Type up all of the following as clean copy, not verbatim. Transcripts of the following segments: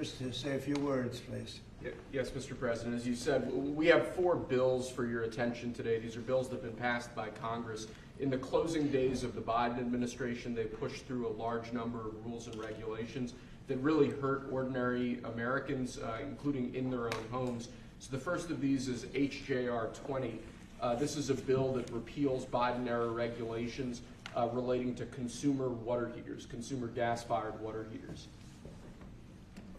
Chris to say a few words, please. Yes, Mr. President. As you said, we have 4 bills for your attention today. These are bills that have been passed by Congress. In the closing days of the Biden administration, they pushed through a large number of rules and regulations that really hurt ordinary Americans, including in their own homes. So the first of these is HJR 20. This is a bill that repeals Biden-era regulations relating to consumer water heaters, consumer gas-fired water heaters.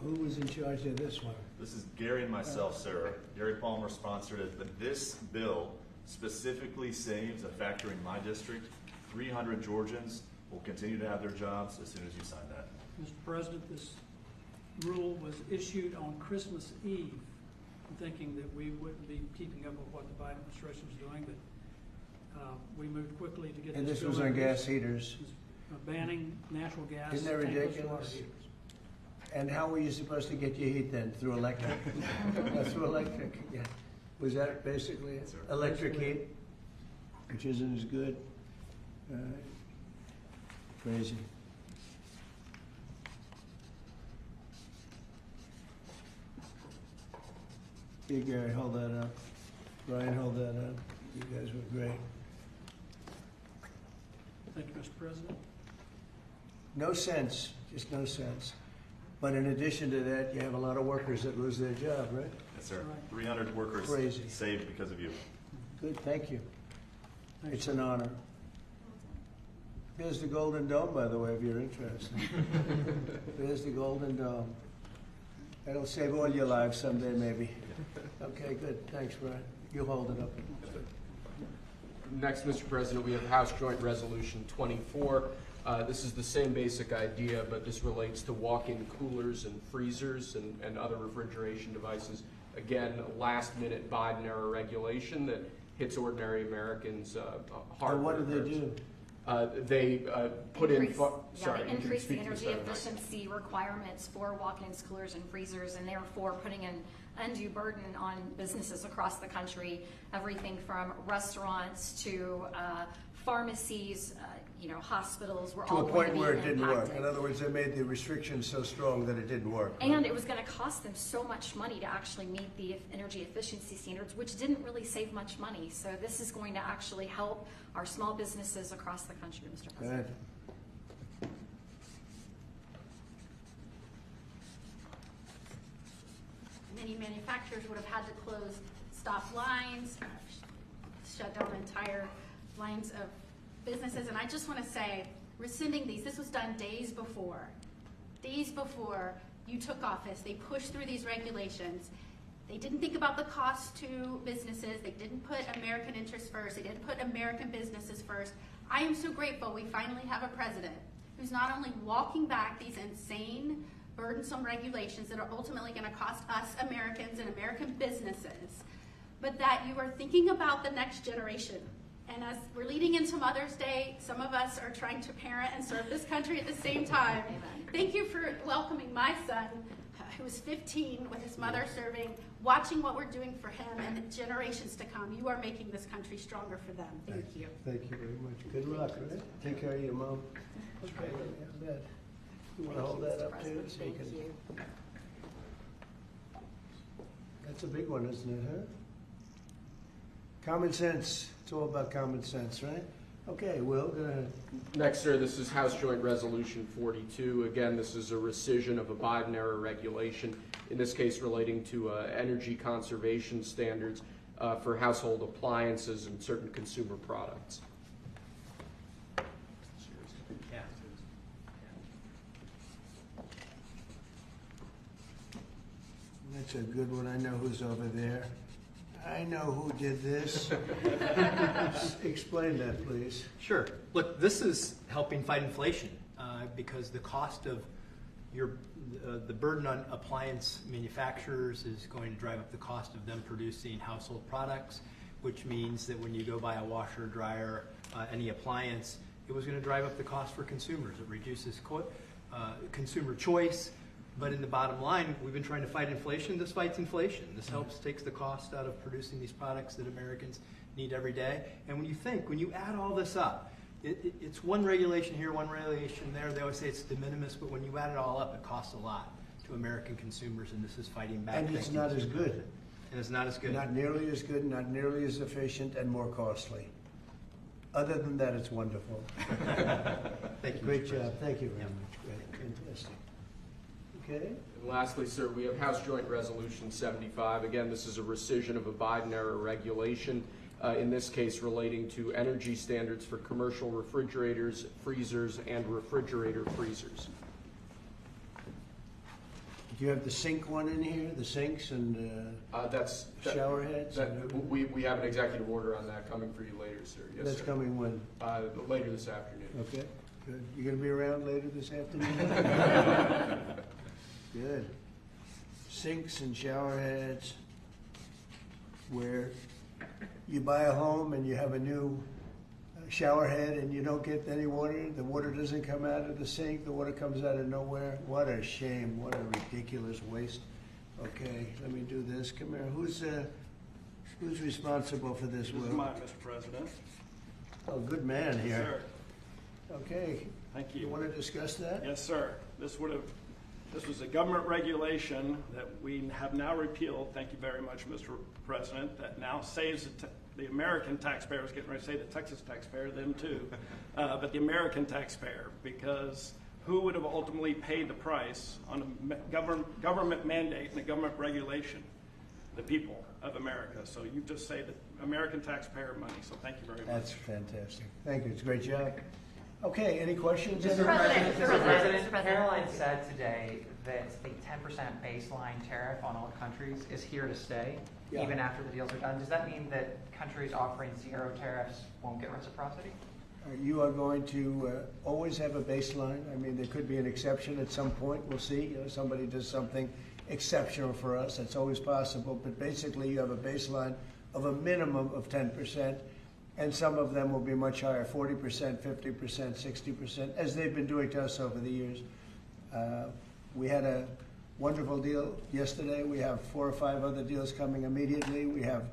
Who was in charge of this one? This is Gary and myself, sir. Gary Palmer sponsored it, but this bill specifically saves a factory in my district. 300 Georgians will continue to have their jobs as soon as you sign that. Mr. President, this rule was issued on Christmas Eve, thinking that we wouldn't be keeping up with what the Biden administration was doing, but we moved quickly to get And this this was on gas heaters. banning natural gas. Isn't that ridiculous? And how were you supposed to get your heat then? Through electric? Through electric, yeah. Was that basically it? Electric heat, which isn't as good? Crazy. Hey, Gary, hold that up. Brian, hold that up. You guys were great. Thank you, Mr. President. No sense, just no sense. But in addition to that, you have a lot of workers that lose their job, right? Yes, sir. Right. 300 workers Crazy. saved because of you. Good, thank you. Thanks, It's an honor. Here's the Golden Dome, by the way, if you're interested. There's the Golden Dome. That'll save all your lives someday, maybe. Okay, good. Thanks, Brian. You hold it up. Next, Mr. President, we have House Joint Resolution 24. This is the same basic idea, but this relates to walk-in coolers and freezers and other refrigeration devices. Again, last-minute Biden-era regulation that hits ordinary Americans hard. And what do they do? They put increase in. Increase the energy efficiency requirements for walk-ins, coolers, and freezers, and therefore putting an undue burden on businesses across the country. Everything from restaurants to pharmacies, hospitals were all To a point where it impacted. didn't work. In other words, they made the restrictions so strong that it didn't work. And it was going to cost them so much money to actually meet the energy efficiency standards, which didn't really save much money. So this is going to actually help our small businesses across the country, Mr. President. Good. Many manufacturers would have had to close stop lines, shut down entire lines of businesses. And I just want to say, rescinding these, this was done days before you took office. They pushed through these regulations. They didn't think about the cost to businesses. They didn't put American interests first. They didn't put American businesses first. I am so grateful we finally have a president who's not only walking back these insane, burdensome regulations that are ultimately going to cost us Americans and American businesses, but that you are thinking about the next generation. And as we're leading into Mother's Day, some of us are trying to parent and serve this country at the same time. Thank you for welcoming my son, who was 15, with his mother serving, watching what we're doing for him and the generations to come. You are making this country stronger for them. Thank you. Thank you very much. Good luck, right? Take care of your mom. Okay, yeah, bet. You want to hold that up too? So you can... That's a big one, isn't it, huh? Common sense. It's all about common sense, right? Okay, Will, go ahead. Next, sir, this is House Joint Resolution 42. Again, this is a rescission of a Biden-era regulation, in this case relating to energy conservation standards for household appliances and certain consumer products. That's a good one. I know who's over there. I know who did this. Explain that, please. Sure. Look, this is helping fight inflation because the cost of the burden on appliance manufacturers is going to drive up the cost of them producing household products, which means that when you go buy a washer, dryer, any appliance, it was going to drive up the cost for consumers. It reduces consumer choice. But in the bottom line, we've been trying to fight inflation. This fights inflation. This takes the cost out of producing these products that Americans need every day. And when you add all this up, it's one regulation here, one regulation there. They always say it's de minimis, but when you add it all up, it costs a lot. to American consumers, and this is fighting back. And it's not as good. And it's not as good. Not nearly as good, not nearly as efficient, and more costly. Other than that, it's wonderful. Thank you. Great Mr. job. President. Thank you very much. Great. Fantastic. Okay. And lastly, sir, we have House Joint Resolution 75. Again, this is a rescission of a Biden-era regulation, in this case relating to energy standards for commercial refrigerators, freezers, and refrigerator freezers. Do you have the sink one in here, the sinks and shower heads? We have an executive order on that coming for you later, sir. Yes, That's sir. coming when? Later this afternoon. Okay, good. You gonna be around later this afternoon? Good. Sinks and shower heads, where you buy a home and you have a new shower head and you don't get any water, the water doesn't come out of the sink, the water comes out of nowhere. What a shame, what a ridiculous waste. Okay, let me do this. Come here, who's responsible for this, This is Will? mine, Mr. President. Oh, good man Yes, here. sir. Okay, Thank you you. want to discuss that? Yes, sir. This was a government regulation that we have now repealed, thank you very much, Mr. President, that now saves the American taxpayer. I was getting ready to say the Texas taxpayer, them too, but the American taxpayer, because who would have ultimately paid the price on a government mandate and a government regulation? The people of America. So you just saved the American taxpayer money, so thank you very much. That's fantastic. Thank you, it's a great job. Okay, any questions? Mr. President, Mr. Mr. President, President. Caroline said today that the 10% baseline tariff on all countries is here to stay, Yeah. even after the deals are done. Does that mean that countries offering zero tariffs won't get reciprocity? You are going to always have a baseline. I mean, there could be an exception at some point. We'll see. You know, somebody does something exceptional for us. That's always possible. But basically, you have a baseline of a minimum of 10%. And some of them will be much higher, 40%, 50%, 60%, as they've been doing to us over the years. We had a wonderful deal yesterday. We have 4 or 5 other deals coming immediately. We have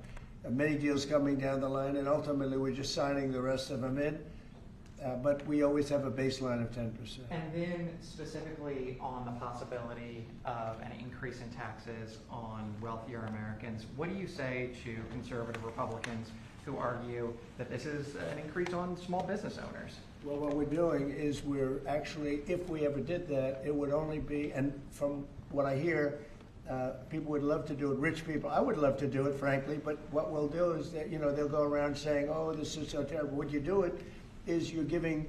many deals coming down the line, and ultimately we're just signing the rest of them in. But we always have a baseline of 10%. And then specifically on the possibility of an increase in taxes on wealthier Americans, what do you say to conservative Republicans who argue that this is an increase on small business owners? Well, what we're doing is we're actually, if we ever did that, it would only be, and from what I hear, people would love to do it, rich people. I would love to do it, frankly, but what we'll do is that, you know, they'll go around saying, oh, this is so terrible. Would you do it? Is you're giving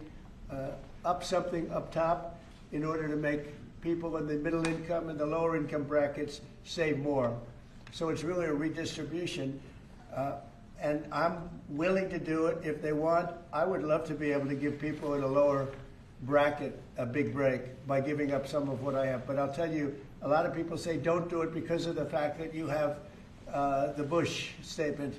up something up top in order to make people in the middle income and the lower income brackets save more. So it's really a redistribution. And I'm willing to do it if they want. I would love to be able to give people in a lower bracket a big break by giving up some of what I have. But I'll tell you, a lot of people say don't do it because of the fact that you have the Bush statement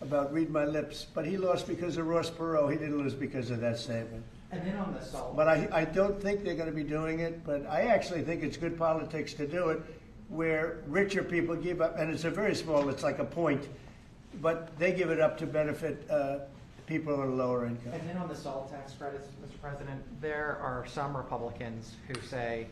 about read my lips. But he lost because of Ross Perot. He didn't lose because of that statement. And then on the salt. But I don't think they're going to be doing it. But I actually think it's good politics to do it where richer people give up. And it's a very small, it's like a point. But they give it up to benefit people on a lower income. And then on the salt tax credits, Mr. President, there are some Republicans who say,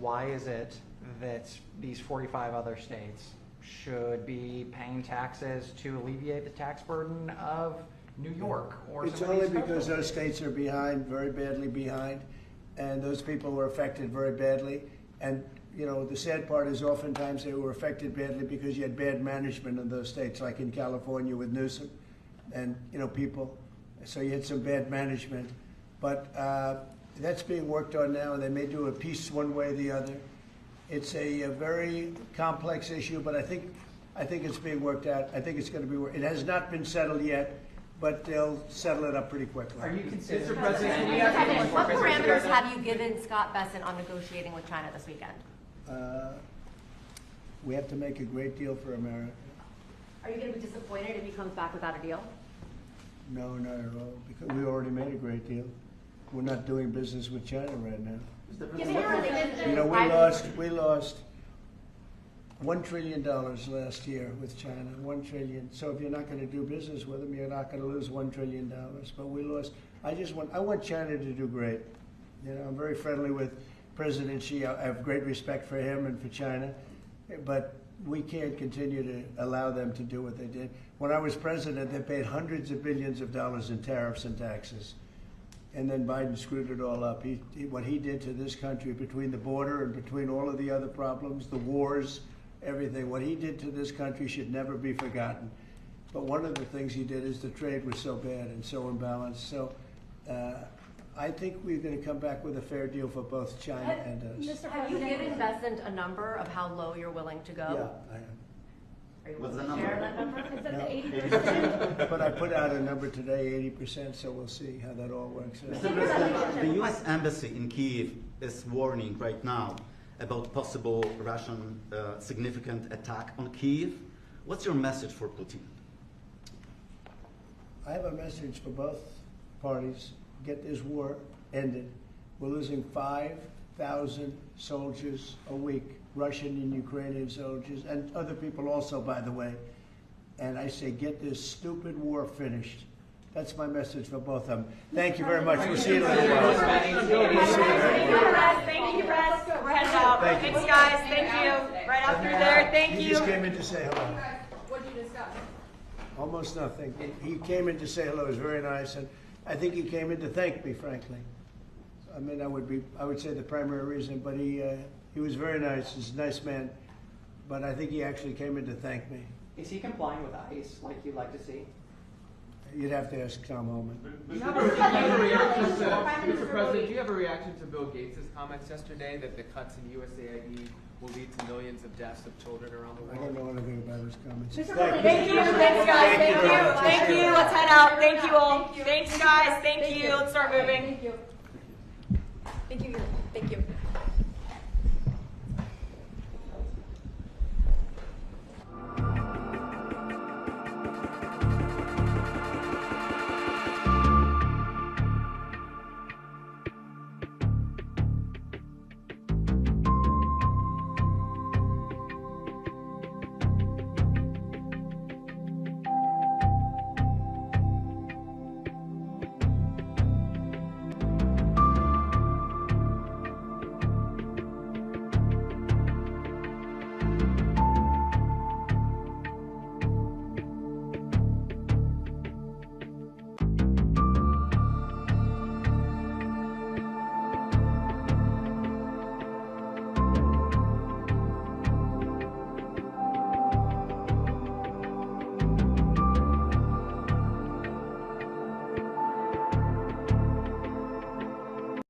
why is it that these 45 other states should be paying taxes to alleviate the tax burden of New York or It's some of only these because coastal those states? states are behind, very badly behind, and those people were affected very badly. And, you know, the sad part is oftentimes they were affected badly because you had bad management in those states, like in California with Newsom and, you know, people. So you had some bad management. But that's being worked on now, and they may do a piece one way or the other. It's a very complex issue, but I think it's being worked out. I think it's going to be worked. It has not been settled yet, but they'll settle it up pretty quickly. Are you considering? Mr. President, what parameters have you given Scott Bessent on negotiating with China this weekend? We have to make a great deal for America. Are you going to be disappointed if he comes back without a deal? No, not at all, because we already made a great deal. We're not doing business with China right now. You know, we lost $1 trillion last year with China, $1 trillion. So if you're not going to do business with them, you're not going to lose $1 trillion. But we lost. I want China to do great. You know, I'm very friendly with President Xi. I have great respect for him and for China, but we can't continue to allow them to do what they did. When I was president, they paid hundreds of billions of dollars in tariffs and taxes. And then Biden screwed it all up. What he did to this country, between the border and between all of the other problems, the wars, everything, what he did to this country should never be forgotten. But one of the things he did is the trade was so bad and so imbalanced. So I think we're going to come back with a fair deal for both China and us. Have you given Besant a number of how low you're willing to go? Yeah, I am. Are you What's willing the to share number? that number? Is that the 80%? But I put out a number today, 80%, so we'll see how that all works out. Mr. President, the U.S. Embassy in Kyiv is warning right now about possible Russian significant attack on Kyiv. What's your message for Putin? I have a message for both parties. Get this war ended. We're losing 5,000 soldiers a week, Russian and Ukrainian soldiers, and other people also, by the way. And I say, get this stupid war finished. That's my message for both of them. Thank you very much. We'll see you in a little while. We'll see you later. Thank you, Russ. We're heading out. Thank you. Thanks, guys. Thank you. Right up through there. Thank He you. just came in to say hello. What did you discuss? Almost nothing. He came in to say hello. It was very nice, and I think he came in to thank me, frankly. I mean, I would say the primary reason, but he was very nice. He's a nice man, but I think he actually came in to thank me. Is he complying with ICE like you'd like to see? You'd have to ask Tom Homan. Mr. President, do you have a reaction to Bill Gates' comments yesterday that the cuts in USAID will lead to millions of deaths of children around the I don't world? know anything about his comments. Thank you. Thanks, guys. Thank you. Thank you. Let's head out. Thank you all. Thanks, guys. Thank you. Let's start moving.